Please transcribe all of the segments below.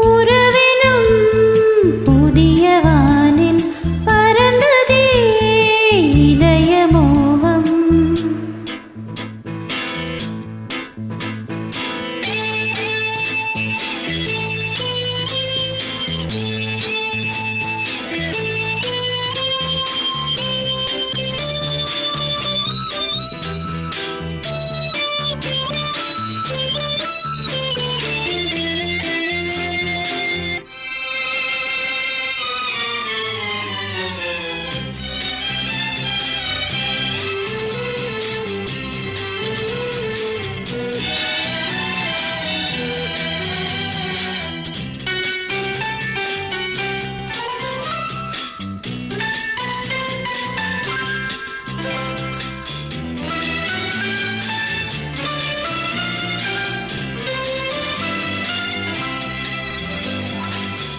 உறவெனும் புதிய வானில் பறந்ததே இதய மோகம்.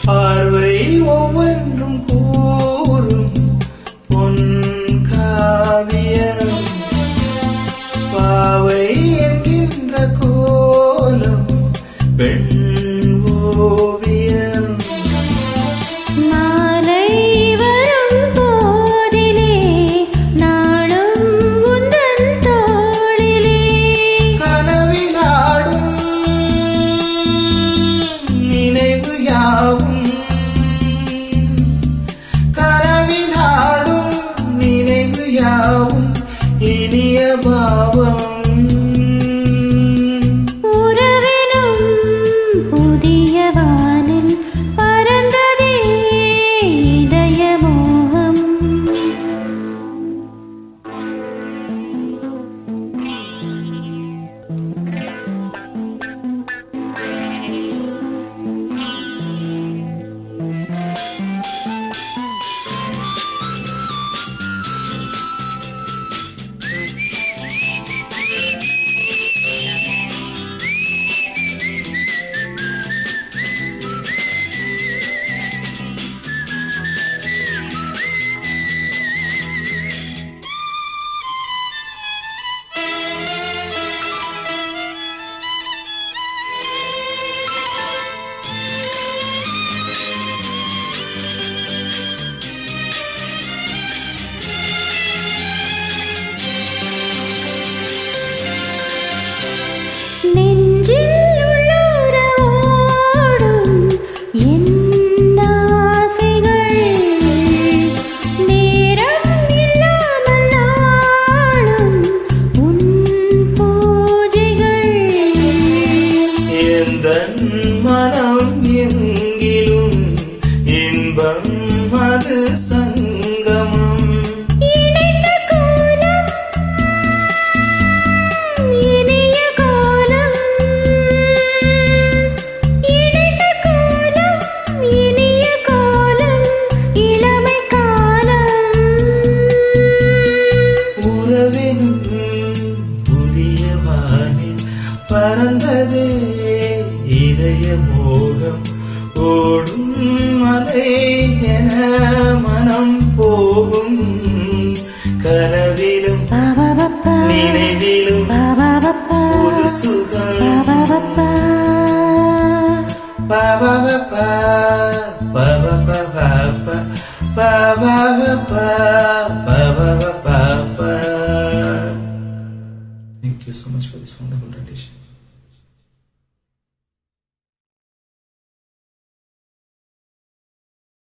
பார்வை ஒவ்வொன்றும் கூறும் பொன் காவியம், பாவை என்கின்ற கோலம் பெண் ஓவியம். மாலை வரும் போதிலே நாளும் உந்தன் தோளிலே கனவிலாடும் நினைவு யாவும், இனிய பாவம். உறவெனும் புதிய வானில் பறந்ததே இதய மோகம். மனம் எங்கிலும் இன்பம் அது சங்கமம். இணைந்த கோலம் இனிய கோலம், இணைந்த கோலம் இனிய கோலம், இளமை காலம். உறவெனும் புதிய வானில் பறந்ததே இதய மோகம். ஓடும் மலை என மனம் போகும், கனவிலும் நினைவிலும் புது சுகம். Thank you so much for this wonderful rendition.